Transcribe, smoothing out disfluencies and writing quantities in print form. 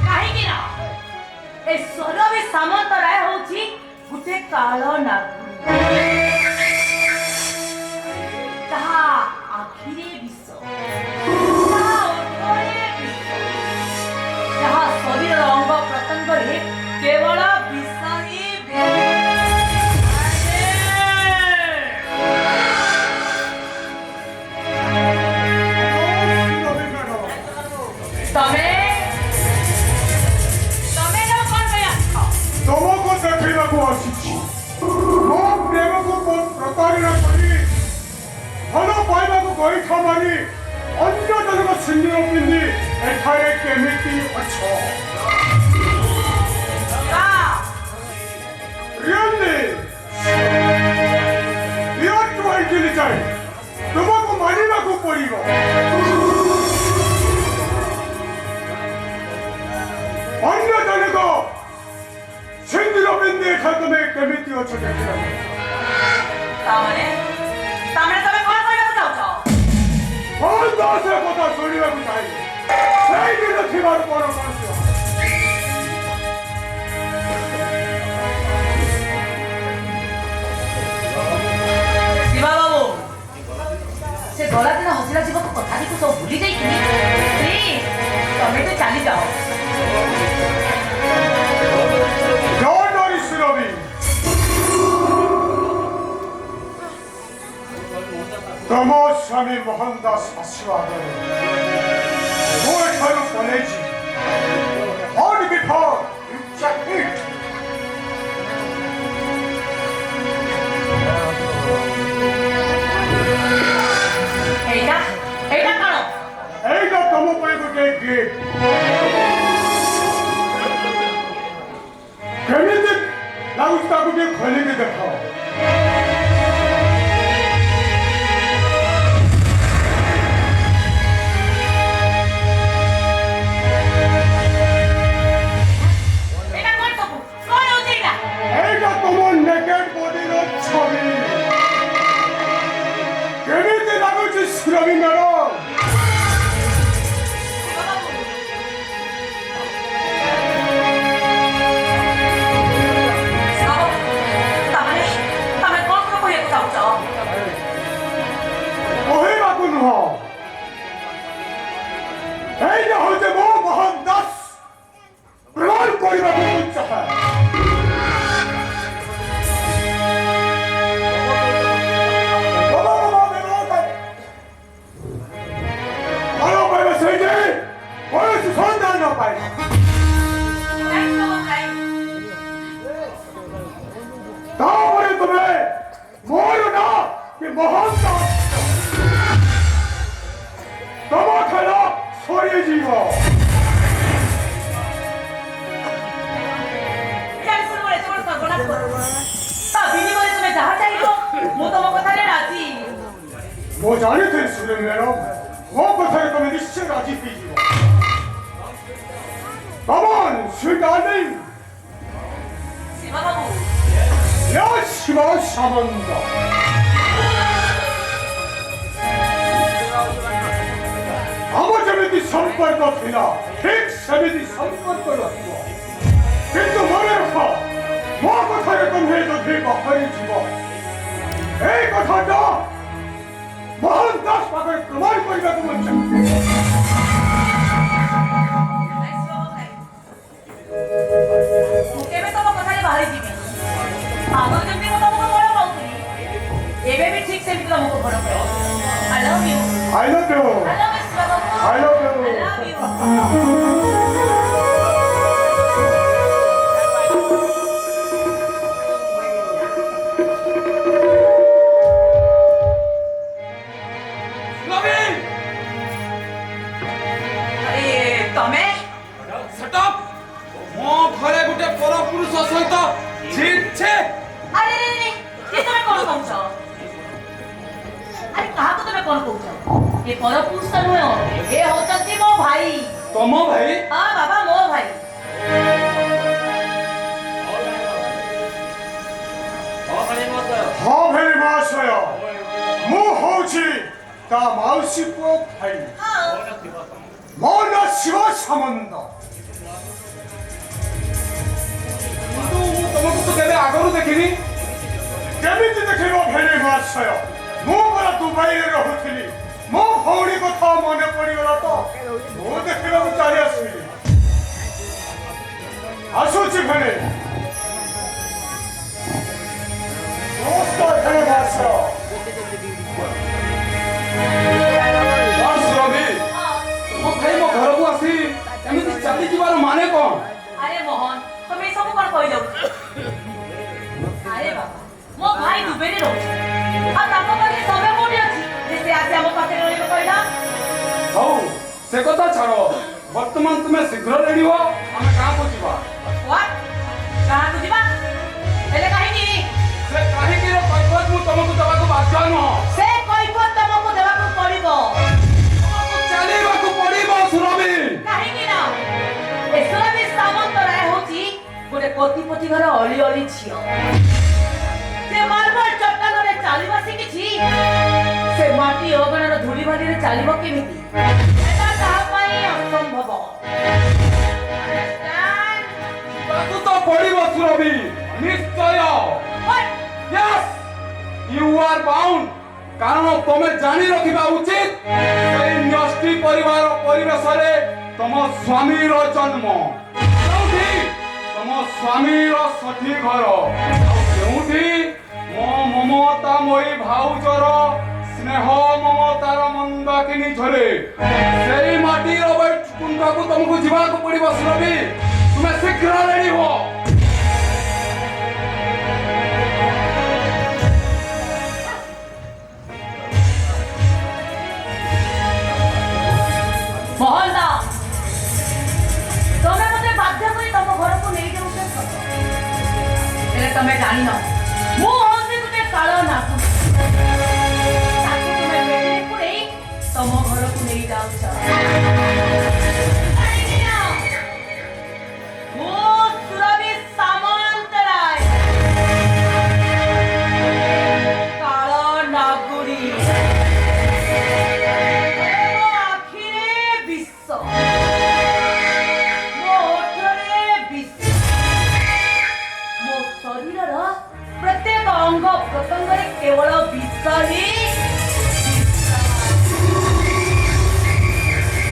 କାହିଁକି ନା ଏ ସ୍ୱରବି ସାମନ୍ତ ରାୟ ହଉଛି ଗୋଟେ କାଳ ନାଗ ତାହା ଆଖିରେ ବିଷ ତାହା ଓଠରେ ବିଷ ତାହା ଶରୀରର ଅଙ୍ଗ ପ୍ରତ୍ୟଙ୍ଗରେ କେବଳ ବିଷ ହିଁ ତମେ तुमको देखा आसी मो प्रेम को प्रतारणा करी भल पाइबा गईठा मारी अन्य जन सिंदूर पिंधि एठारे केमिति अछ really you are too intelligent तुमको मानिबा को पड़िबो अन्य जन को सिंदूर पिंधि एठा तुमे केमिति अछ देखिला तामने तमे कोन कहबा चाहौ कौन दास कथा सुनिबा को चाहिए सही दिन थिबार पर मानस शिवा बाबू से गला दिन हसिला जीव को कथा को सब भूली जाई प्लीज तमे तो चली जाओ डोंट वरी सुरभि तम स्वामी मोहनदास आशीर्वाद वो एठारु कॉलेज और बिफोर यू चेक इट एटा कଣ एटा तम पय गोटे गिफ्ट केमिति लाउस ताकु के खोली के देखो सुरभि मैडम कहबाकू नुह एइटा होते मो मोहनदास प्रमाण करबाकू चाहे वो जाने थे सुरभि मैडम वो कथा तुम्हें निश्चय राजी कीजिए Come on, sweet darling. Shiva Babu Yes, Shiva सामंत हम जमिति संपर्क थिला ठीक समिति संपर्क रखो किंतु मने रखो मो कथा तुम्हें तो ठीक हरि जीव ए कथा मोहनदास पाखे प्रमाण करबा को मन केबे तम कथारे बाहरी जीवी आगो जंती को तमको बड़ पाउतली एबे भी ठीक से तमको बड़ पाउ I love you I love you. I love you Shiva Babu I love you. I love you ये परपुरुष नुह ये होचंती मो भाई तम भाई हां बाबा मो भाई हाँ भाई महाशय मु होची ता माउसी को भाई ମନ ଶିବ ସାମନ୍ତ। କିନ୍ତୁ ମୁଁ ତମକୁ ତ କେବେ ଆଗରୁ ଦେଖିନି। କେମିତି ଦେଖିବ ଭେରି ମହାଶୟ, ମୁଁ ପରା ଦୁବାଇରେ ରହୁଥିଲି। ମୋ ଭଉଣୀ କଥା ମନେ ପଡ଼ିଗଲା ତ ମୁଁ ଦେଖିବାକୁ ଚାଲି ଆସିଲି। ଆସୁଛି ଭେଣେ। ନମସ୍କାର ଭେଣେ ମହାଶୟ। ସୁରଭି, ମୋ ଭାଇ ମୋ ଘରକୁ ଆସି ଏମିତି ଚାଲିଯିବାର ମାନେ କ'ଣ? ଆରେ ମୋହନ, ତମେ ଏ ସବୁ କଣ କହିଯାଉଛ? ଆରେ ବାବା, ମୋ ଭାଇ ଦୁବାଇରେ ରହୁଛି। ଆଉ ତାଙ୍କ ପାଖରେ ସମୟ କୋଉଠି ଅଛି ଯେ ସେ ଆସି ଆମ ପାଖରେ ରହିବ କହିଲା? ହଉ ସେ କଥା ଛାଡ଼, ବର୍ତ୍ତମାନ ତୁମେ ଶୀଘ୍ର ରେଡି ହୁଅ, ଆମେ ଗାଁକୁ ଯିବା। What? କାହାକୁ ଯିବା? ହେଲେ କାହିଁକି? ସେ କାହିଁକିର କୈଫିୟତ ମୁଁ ତମକୁ ଦେବାକୁ ବାଧ୍ୟ ନୁହଁ। ସେ କୈଫିୟତ ତମକୁ ଦେବାକୁ ପଡିବ। ତମକୁ ଚାଲିବାକୁ ପଡ଼ିବ ସୁରଭି। କାହିଁକି ନା ଏ ସୁରଭି ସାମନ୍ତରାୟ ହଉଛି ଗୋଟେ କୋଟିପତି ଘର ଅଳି ଅଳି ଝିଅ। ସେ ମାର୍ବଲ ଚଟାଣରେ ଚାଲିବା ଶିଖିଛି, ସେ ମାଟି ଅଗଣାର ଧୂଳି ବାଲିରେ ଚାଲିବ କେମିତି? ଏଟା ତାହା ପାଇଁ ଅସମ୍ଭବ। Understand? ତାକୁ ତ ପଡ଼ିବ ସୁରଭି, ନିଶ୍ଚୟ। What? Yes, you are bound. କାରଣ ତମେ ଜାଣି ରଖିବା ଉଚିତ, ସେଇ ନ୍ୟଷ୍ଟି ପରିବାର ପରିବେଶରେ ତମ ସ୍ୱାମୀର ଜନ୍ମ, କେଉଁଠି ତମ ସ୍ୱାମୀର ସଠିକ ଘର, ଆଉ କେଉଁଠି ମୋ ମମତାମୟୀ ଭାଉଜର ସ୍ନେହ ମମତାର ମନ୍ଦାକିନୀ ଝରେ। ସେଇ ମାଟିର ବୈକୁଣ୍ଠକୁ ତମକୁ ଯିବାକୁ ପଡ଼ିବ ସୁରଭି। ତୁମେ ଶୀଘ୍ର ରେଡି ହୁଅ। ମୋହନ ଦା, ତମେ ମତେ ବାଧ୍ୟ କରି ତମ ଘରକୁ ନେଇଯାଉଛ ସତ, ହେଲେ ତମେ ଜାଣିନ ମୁଁ ହଉଛି ଗୋଟେ କାଳ ନାଗୁଣୀ। ତାକୁ ତୁମେ ବେଡରେ ପୁରେଇ ତମ ଘରକୁ ନେଇଯାଉଛ। କାହିଁକି ନା ମୁଁ ସୁରଭି ସାମନ୍ତରାୟ, କାଳ ନାଗୁଣୀ। ମୋ ଆଖିରେ ବିଷ, ମୋ ଓଠରେ ବିଷ, ମୋ ଶରୀରର ପ୍ରତ୍ୟେକ ଅଙ୍ଗ ପ୍ରତ୍ୟଙ୍ଗରେ କେବଳ ବିଷ ହିଁ